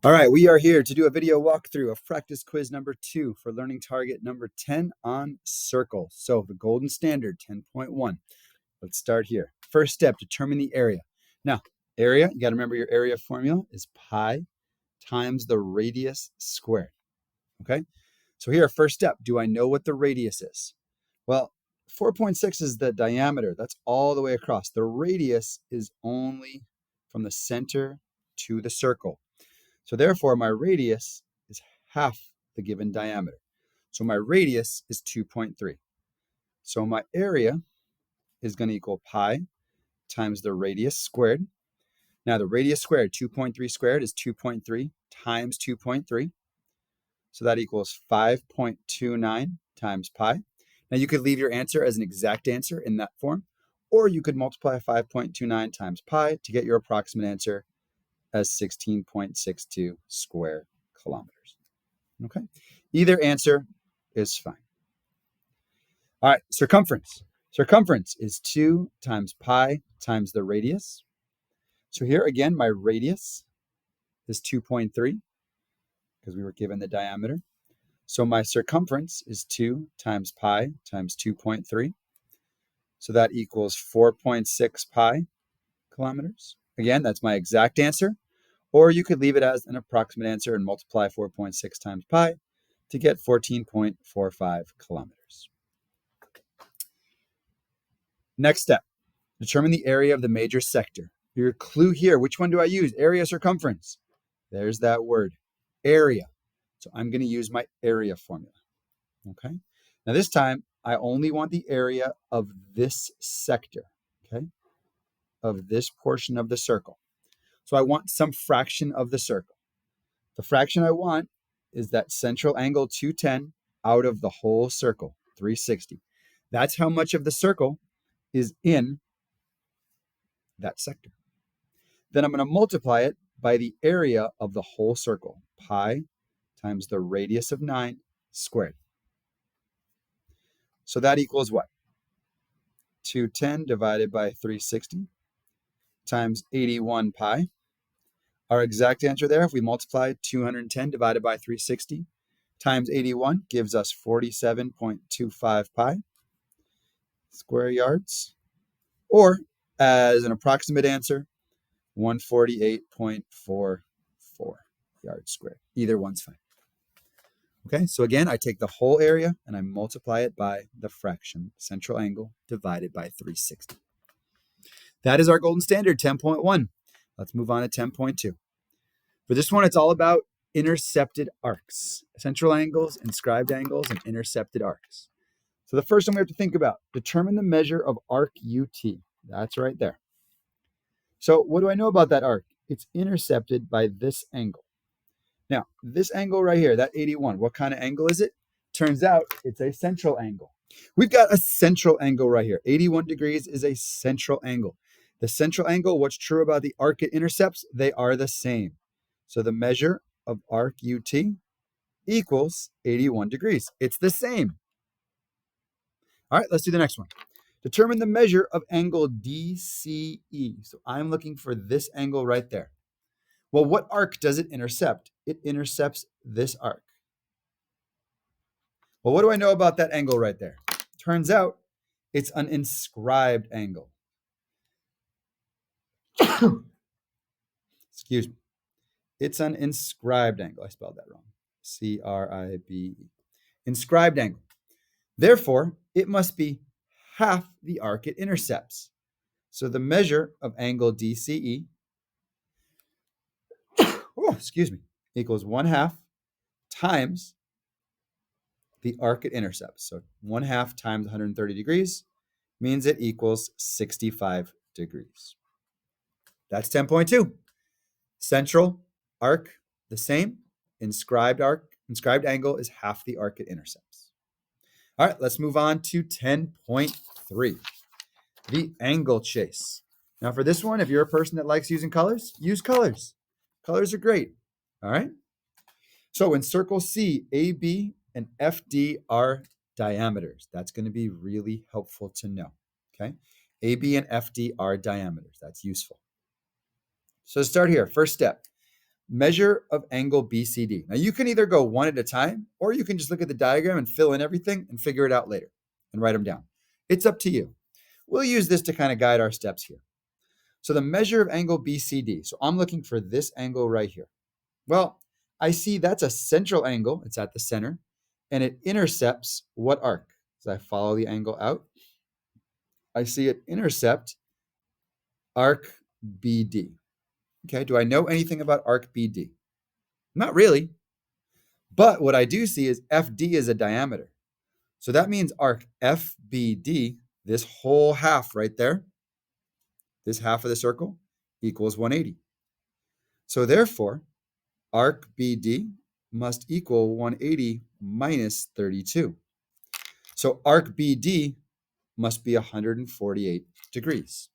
All right, we are here to do a video walkthrough of practice quiz number 2 for learning target number 10 on circle. So the golden standard 10.1. Let's start here. First step, determine the area. Now, area, you got to remember your area formula is pi times the radius squared. Okay? So here, first step, do I know what the radius is? Well, 4.6 is the diameter. That's all the way across. The radius is only from the center to the circle. So therefore, my radius is half the given diameter. So my radius is 2.3. So my area is going to equal pi times the radius squared. Now the radius squared, 2.3 squared is 2.3 times 2.3. So that equals 5.29 times pi. Now you could leave your answer as an exact answer in that form, or you could multiply 5.29 times pi to get your approximate answer as 16.62 square kilometers. Okay, either answer is fine. All right, circumference. Circumference is 2 times pi times the radius. So here again, my radius is 2.3 because we were given the diameter. So my circumference is 2 times pi times 2.3. So that equals 4.6 pi kilometers. Again, that's my exact answer. Or you could leave it as an approximate answer and multiply 4.6 times pi to get 14.45 kilometers. Next step, determine the area of the major sector. Your clue here, which one do I use? Area, circumference. There's that word, area. So I'm going to use my area formula. Okay. Now this time, I only want the area of this sector, okay, of this portion of the circle. So I want some fraction of the circle. The fraction I want is that central angle 210 out of the whole circle, 360. That's how much of the circle is in that sector. Then I'm going to multiply it by the area of the whole circle, pi times the radius of 9 squared. So that equals what? 210 divided by 360 times 81 pi. Our exact answer there, if we multiply 210 divided by 360 times 81, gives us 47.25 pi square yards. Or, as an approximate answer, 148.44 yards squared. Either one's fine. Okay, so again, I take the whole area and I multiply it by the fraction, central angle, divided by 360. That is our golden standard, 10.1. Let's move on to 10.2. For this one, it's all about intercepted arcs, central angles, inscribed angles, and intercepted arcs. So the first one we have to think about, determine the measure of arc UT. That's right there. So what do I know about that arc? It's intercepted by this angle. Now, this angle right here, that 81, what kind of angle is it? Turns out it's a central angle. We've got a central angle right here. 81 degrees is a central angle. The central angle, what's true about the arc it intercepts? They are the same. So the measure of arc UT equals 81 degrees. It's the same. All right, let's do the next one. Determine the measure of angle DCE. So I'm looking for this angle right there. Well, what arc does it intercept? It intercepts this arc. Well, what do I know about that angle right there? Turns out it's an inscribed angle. Excuse me. It's an inscribed angle. I spelled that wrong. CRIBE. Inscribed angle. Therefore, it must be half the arc it intercepts. So the measure of angle DCE equals 1/2 times the arc it intercepts. So 1/2 times 130 degrees means it equals 65 degrees. That's 10.2. Central arc, the same. Inscribed angle is half the arc it intercepts. All right, let's move on to 10.3, the angle chase. Now for this one, if you're a person that likes using colors, use colors. Colors are great, all right? So in circle C, AB and FD are diameters. That's going to be really helpful to know, okay? AB and FD are diameters. That's useful. So to start here, first step, measure of angle BCD. Now you can either go one at a time, or you can just look at the diagram and fill in everything and figure it out later and write them down. It's up to you. We'll use this to kind of guide our steps here. So the measure of angle BCD. So I'm looking for this angle right here. Well, I see that's a central angle. It's at the center, and it intercepts what arc? As I follow the angle out, I see it intercept arc BD. Okay, do I know anything about arc BD? Not really. But what I do see is FD is a diameter. So that means arc FBD, this whole half right there, this half of the circle, equals 180. So therefore, arc BD must equal 180 minus 32. So arc BD must be 148 degrees,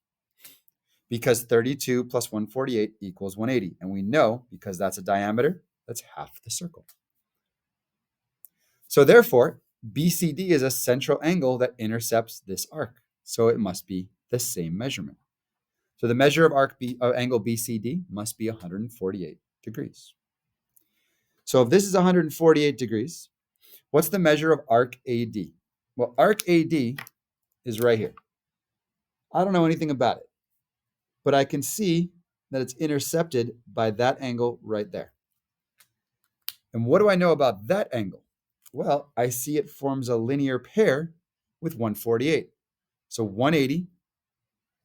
because 32 plus 148 equals 180. And we know, because that's a diameter, that's half the circle. So therefore, BCD is a central angle that intercepts this arc. So it must be the same measurement. So the measure of angle BCD must be 148 degrees. So if this is 148 degrees, what's the measure of arc AD? Well, arc AD is right here. I don't know anything about it, but I can see that it's intercepted by that angle right there. And what do I know about that angle? Well, I see it forms a linear pair with 148. So 180,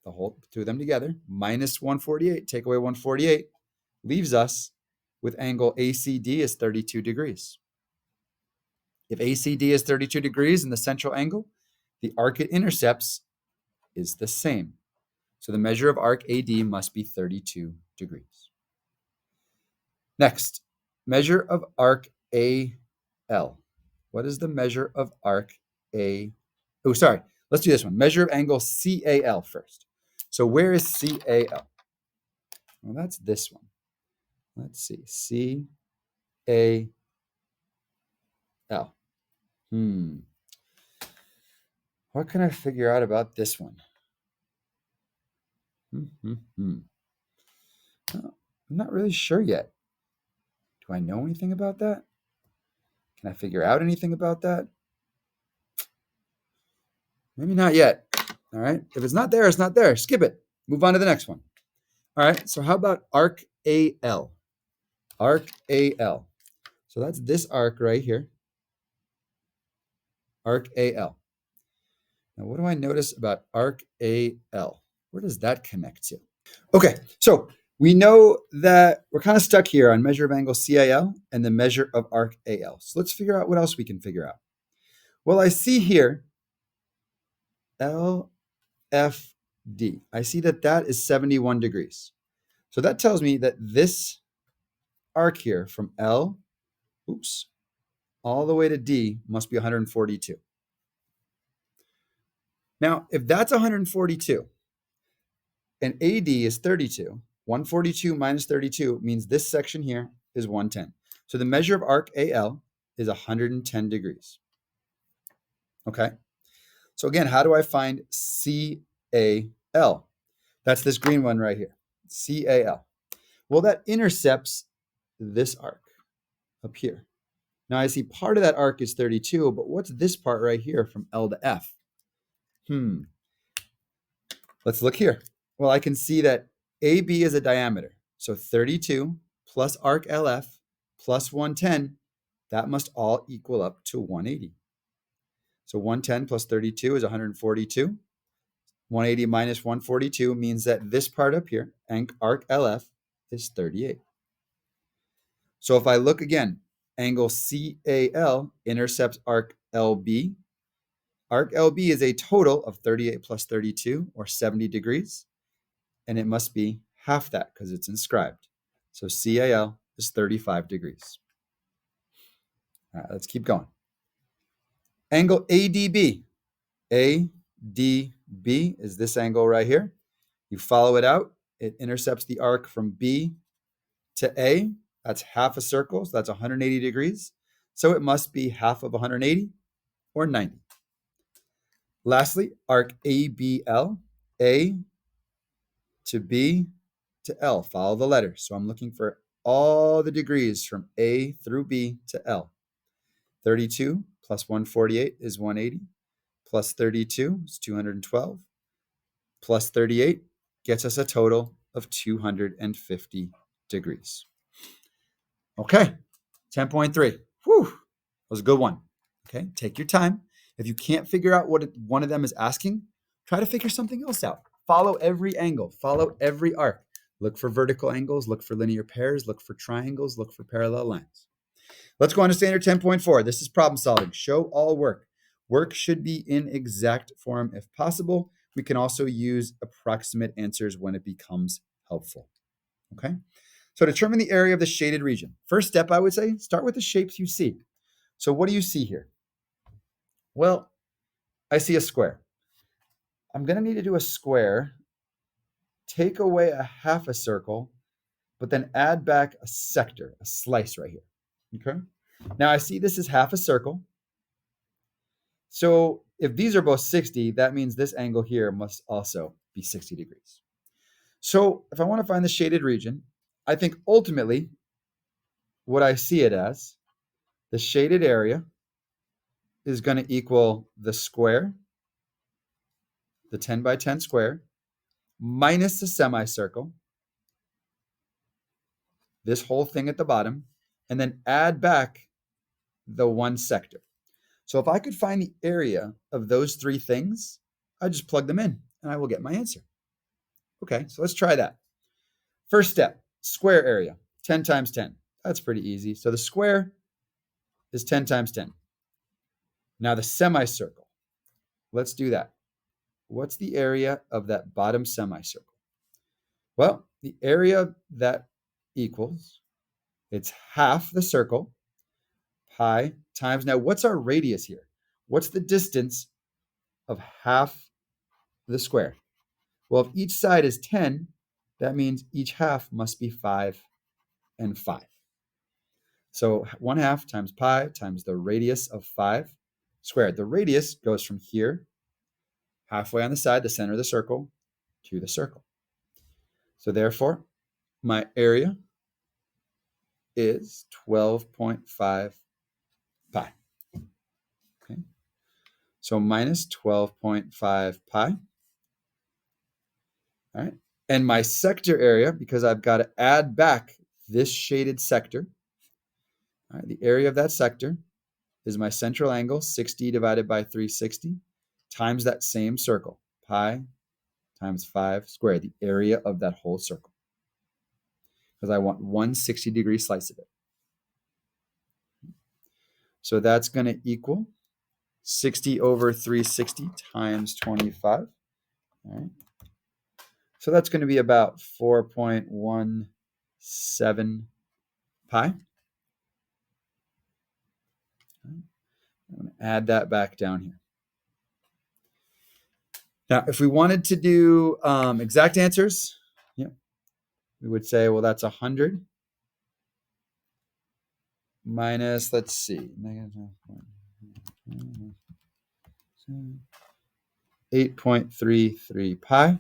the whole two of them together, minus 148, take away 148, leaves us with angle ACD is 32 degrees. If ACD is 32 degrees in the central angle, the arc it intercepts is the same. So the measure of arc AD must be 32 degrees. Next, measure of arc AL. What is the measure of arc A? Oh, sorry. Let's do this one. Measure of angle CAL first. So where is CAL? Well, that's this one. Let's see. CAL. What can I figure out about this one? Well, I'm not really sure yet. Do I know anything about that? Can I figure out anything about that? Maybe not yet. All right. If it's not there, it's not there. Skip it. Move on to the next one. All right. So how about arc AL? Arc AL. So that's this arc right here. Arc AL. Now, what do I notice about arc AL? Where does that connect to? Okay. So we know that we're kind of stuck here on measure of angle CAL and the measure of arc AL. So let's figure out what else we can figure out. Well, I see here LFD. I see that that is 71 degrees. So that tells me that this arc here from L, all the way to D must be 142. Now, if that's 142 and AD is 32, 142 minus 32 means this section here is 110. So the measure of arc AL is 110 degrees. Okay. So again, how do I find CAL? That's this green one right here, CAL. Well, that intercepts this arc up here. Now I see part of that arc is 32, but what's this part right here from L to F? Let's look here. Well, I can see that AB is a diameter. So 32 plus arc LF plus 110, that must all equal up to 180. So 110 plus 32 is 142. 180 minus 142 means that this part up here, arc LF, is 38. So if I look again, angle CAL intercepts arc LB. Arc LB is a total of 38 plus 32, or 70 degrees, and it must be half that because it's inscribed. So CAL is 35 degrees. All right, let's keep going. Angle ADB. ADB is this angle right here. You follow it out. It intercepts the arc from B to A. That's half a circle, so that's 180 degrees. So it must be half of 180, or 90. Lastly, arc ABL, A to B to L. Follow the letters. So I'm looking for all the degrees from A through B to L. 32 plus 148 is 180, plus 32 is 212, plus 38 gets us a total of 250 degrees. Okay, 10.3. Whew, that was a good one. Okay, take your time. If you can't figure out what one of them is asking, try to figure something else out. Follow every angle, follow every arc. Look for vertical angles, look for linear pairs, look for triangles, look for parallel lines. Let's go on to standard 10.4. This is problem solving. Show all work. Work should be in exact form if possible. We can also use approximate answers when it becomes helpful. Okay? So determine the area of the shaded region. First step, I would say, start with the shapes you see. So what do you see here? Well, I see a square. I'm going to need to do a square, take away a half a circle, but then add back a sector, a slice right here. Okay? Now I see this is half a circle. So if these are both 60, that means this angle here must also be 60 degrees. So if I want to find the shaded region, I think ultimately what I see it as, the shaded area is going to equal the square, the 10 by 10 square, minus the semicircle, this whole thing at the bottom, and then add back the one sector. So if I could find the area of those three things, I just plug them in and I will get my answer. Okay, so let's try that. First step, square area, 10 times 10. That's pretty easy. So the square is 10 times 10. Now the semicircle, let's do that. What's the area of that bottom semicircle? Well, the area that equals, it's half the circle, pi times, now what's our radius here? What's the distance of half the square? Well, if each side is 10, that means each half must be 5 and 5. So 1/2 times pi times the radius of 5 squared. The radius goes from here, halfway on the side, the center of the circle, to the circle. So therefore, my area is 12.5 pi. Okay. So minus 12.5 pi. All right. And my sector area, because I've got to add back this shaded sector, all right, the area of that sector is my central angle, 60 divided by 360, times that same circle, pi times 5 squared, the area of that whole circle. Because I want one 60-degree slice of it. So that's going to equal 60 over 360 times 25. All right. So that's going to be about 4.17 pi. I'm going to add that back down here. Now, if we wanted to do exact answers, we would say, well, that's 100 minus, let's see, 8.33 pi.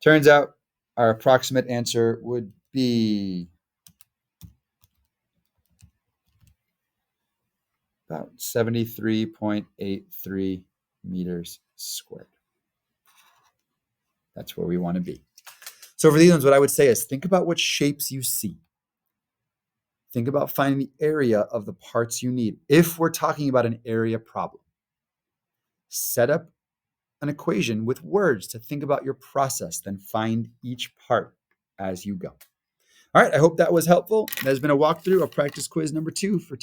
Turns out our approximate answer would be about 73.83 meters squared. That's where we want to be. So for these ones, what I would say is think about what shapes you see. Think about finding the area of the parts you need. If we're talking about an area problem, set up an equation with words to think about your process, then find each part as you go. All right, I hope that was helpful. That has been a walkthrough of practice quiz number 2 for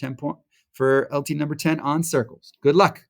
LT number 10 on circles. Good luck.